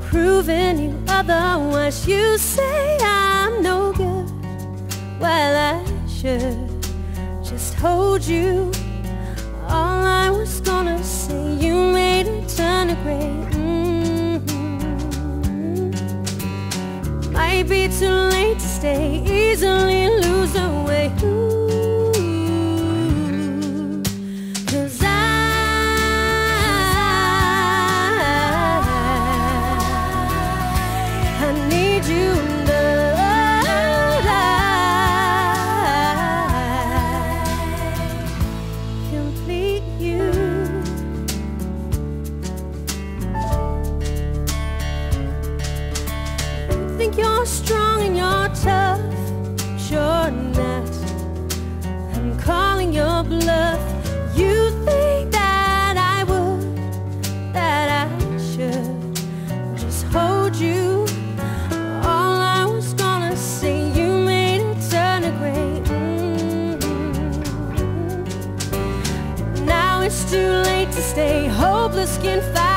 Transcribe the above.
proving you otherwise. You say I'm no good. Well, I should just hold you. All I was gonna say, you made it turn to gray. Might be too late to stay, easily lose the way. I need you to complete you. You think you're strong and you're tough, sure not. I'm calling your bluff. You think that I would, that I should just hold you. All I was gonna say, you made it turn to gray. Now it's too late to stay, hopeless can't fight.